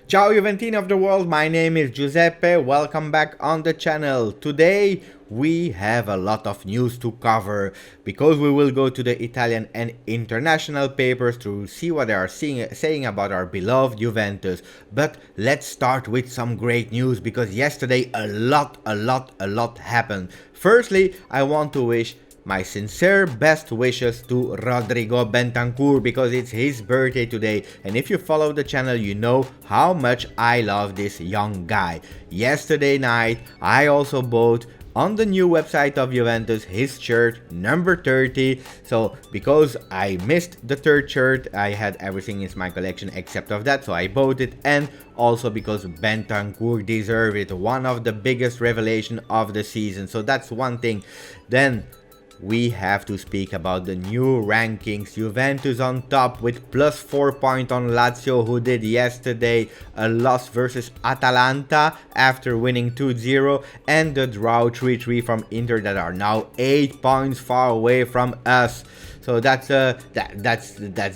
Ciao Juventini of the world, my name is Giuseppe, welcome back on the channel. Today we have a lot of news to cover because we will go to the Italian and international papers to see what they are saying about our beloved Juventus. But let's start with some great news because yesterday a lot happened. Firstly, I want to wish my sincere best wishes to Rodrigo Bentancur because it's his birthday today, and if you follow the channel you know how much I love this young guy. Yesterday night I also bought on the new website of Juventus his shirt number 30. So because I missed the third shirt, I had everything in my collection except of that, so I bought it, and also because Bentancur deserved it, one of the biggest revelation of the season. So that's one thing. Then we have to speak about the new rankings. Juventus on top with plus 4 points on Lazio, who did yesterday a loss versus Atalanta after winning 2-0, and the draw 3-3 from Inter that are now 8 points far away from us. So that's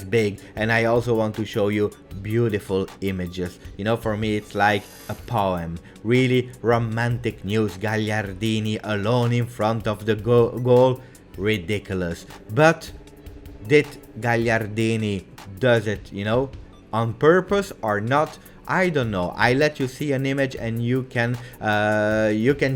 big. And I also want to show you beautiful images. You know, for me it's like a poem. Really romantic news. Gallardini alone in front of the goal. Ridiculous. But did Gallardini does it, on purpose or not? I don't know. I let you see an image and you can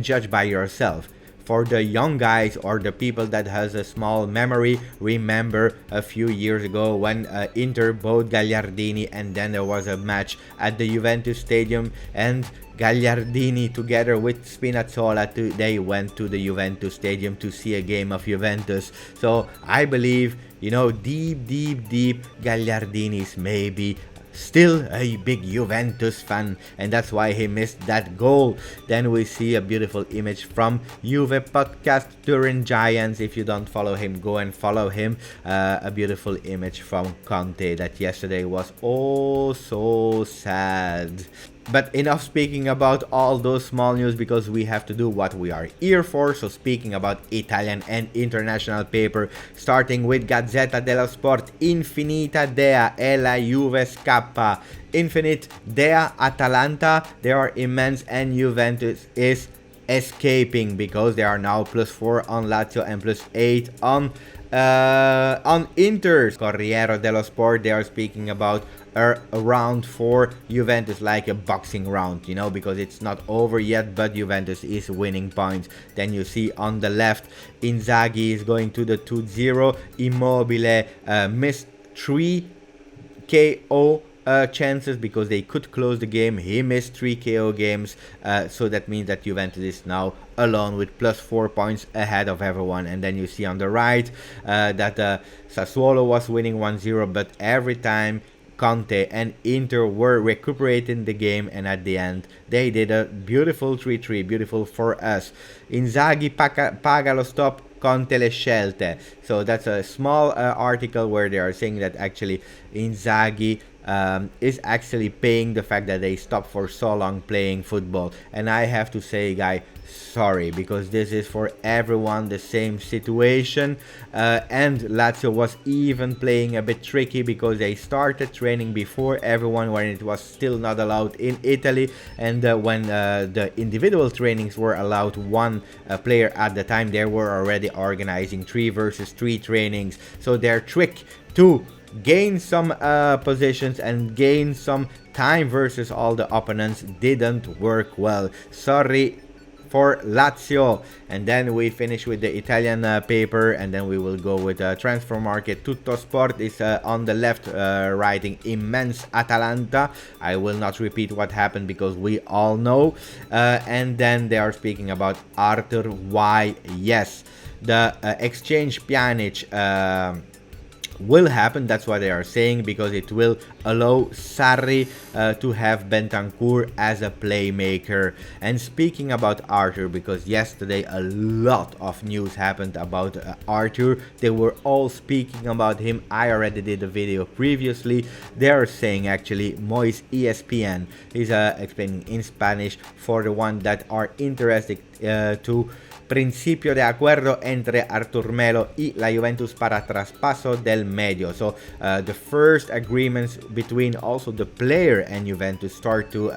judge by yourself. For the young guys or the people that has a small memory, remember a few years ago when Inter bought Gagliardini, and then there was a match at the Juventus stadium, and Gagliardini together with Spinazzola they went to the Juventus stadium to see a game of Juventus. So I believe, deep Gagliardini is maybe still a big Juventus fan, and that's why he missed that goal. Then we see a beautiful image from Juve podcast Turin Giants. If you don't follow him, go and follow him. A beautiful image from Conte that yesterday was oh so sad. But enough speaking about all those small news because we have to do what we are here for. So speaking about Italian and international paper, starting with Gazzetta dello Sport, Infinita Dea e la Juve scappa. Infinite Dea Atalanta, they are immense, and Juventus is escaping because they are now plus 4 on Lazio and plus 8 on Inter. Corriere dello Sport, they are speaking about a round for Juventus, like a boxing round, because it's not over yet, but Juventus is winning points. Then you see on the left, Inzaghi is going to the 2-0. Immobile missed 3 KO chances because they could close the game. He missed 3 KO games, so that means that Juventus is now alone with plus 4 points ahead of everyone. And then you see on the right that Sassuolo was winning 1-0, but every time Conte and Inter were recuperating the game, and at the end they did a beautiful 3-3, beautiful for us. Inzaghi paga lo stop, Conte le scelte. So that's a small article where they are saying that actually Inzaghi is actually paying the fact that they stopped for so long playing football. And I have to say, guy, sorry, because this is for everyone the same situation. And Lazio was even playing a bit tricky because they started training before everyone when it was still not allowed in Italy, and when the individual trainings were allowed one player at the time, they were already organizing 3 versus 3 trainings. So their trick to gain some positions and gain some time versus all the opponents didn't work well. Sorry for Lazio. And then we finish with the Italian paper, and then we will go with transfer market. Tutto Sport is on the left writing immense Atalanta. I will not repeat what happened because we all know. And then they are speaking about Arthur. Why? Yes, the exchange Pjanic will happen. That's what they are saying, because it will allow Sarri to have Bentancur as a playmaker. And speaking about Arthur, because yesterday a lot of news happened about Arthur, they were all speaking about him. I already did a video previously. They are saying actually Mois ESPN is explaining in Spanish for the one that are interested to principio de acuerdo entre Artur Melo y la Juventus para traspaso del medio. So the first agreements between also the player and Juventus start to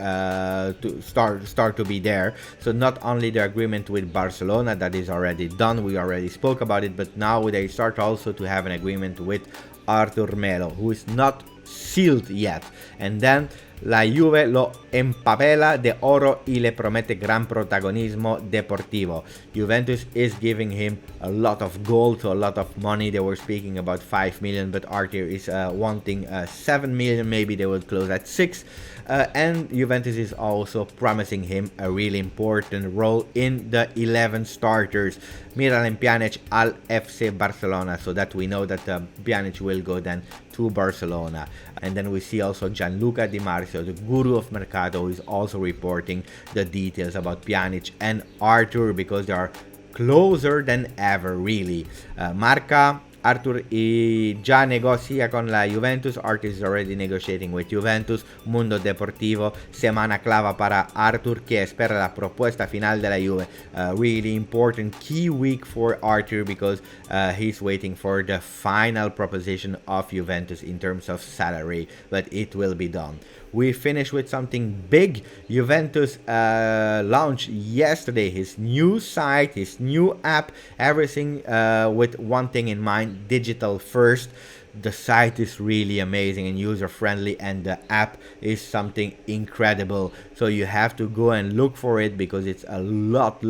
be there. So not only the agreement with Barcelona that is already done, we already spoke about it, but now they start also to have an agreement with Artur Melo, who is not sealed yet. And then la Juve lo empapela de oro y le promete gran protagonismo deportivo. Juventus is giving him a lot of gold, so a lot of money. They were speaking about 5 million, but Artur is wanting 7 million. Maybe they will close at 6. And Juventus is also promising him a really important role in the 11 starters. Miralem Pjanic al FC Barcelona, so that we know that Pjanic will go then to Barcelona. And then we see also Gianluca Di Marzio, the guru of Mercato, who is also reporting the details about Pjanic and Artur, because they are closer than ever, really. Marca, Artur ya negocia con la Juventus. Artur is already negotiating with Juventus. Mundo Deportivo, semana clava para Artur, que espera la propuesta final de la Juve. Really important key week for Artur, because he's waiting for the final proposition of Juventus in terms of salary, but it will be done. We finish with something big. Juventus launched yesterday his new site, his new app, everything with one thing in mind: digital first. The site is really amazing and user friendly, and the app is something incredible. So you have to go and look for it, because it's a lot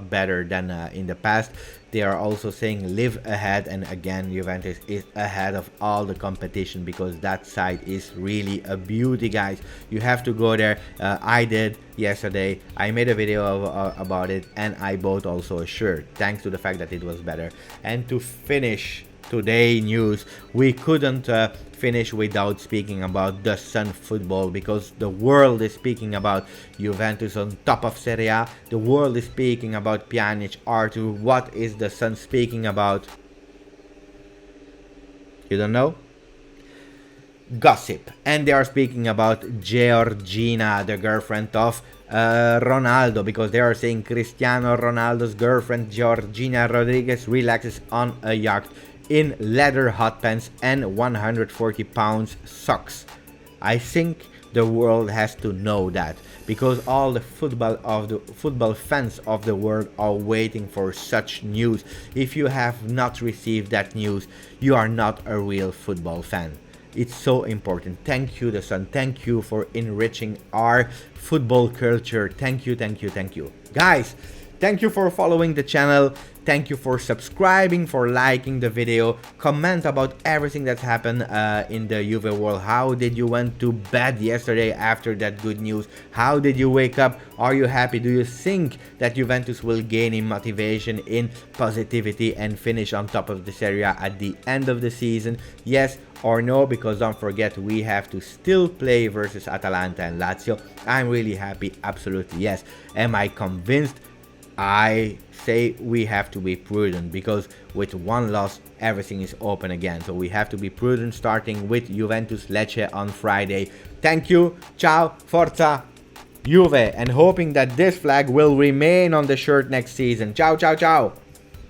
better than in the past. They are also saying live ahead, and again Juventus is ahead of all the competition, because that site is really a beauty, guys. You have to go there. I did yesterday. I made a video about it, and I bought also a shirt thanks to the fact that it was better. And to finish today news, we couldn't finish without speaking about the Sun football, because the world is speaking about Juventus on top of Serie A. The world is speaking about Pjanic, Artur. What is the Sun speaking about? You don't know? Gossip. And they are speaking about Georgina, the girlfriend of Ronaldo, because they are saying Cristiano Ronaldo's girlfriend Georgina Rodriguez relaxes on a yacht in leather hot pants and 140 pounds socks. I think the world has to know that, because all the football fans of the world are waiting for such news. If you have not received that news, you are not a real football fan. It's so important. Thank you, The Sun. Thank you for enriching our football culture. Thank you. Guys, thank you for following the channel. Thank you for subscribing, for liking the video. Comment about everything that's happened in the Juve world. How did you went to bed yesterday after that good news? How did you wake up? Are you happy? Do you think that Juventus will gain in motivation, in positivity, and finish on top of the Serie A at the end of the season? Yes or no? Because don't forget, we have to still play versus Atalanta and Lazio. I'm really happy. Absolutely yes. Am I convinced? I say we have to be prudent, because with one loss everything is open again. So we have to be prudent, starting with Juventus Lecce on Friday. Thank you. Ciao. Forza Juve. And hoping that this flag will remain on the shirt next season. Ciao.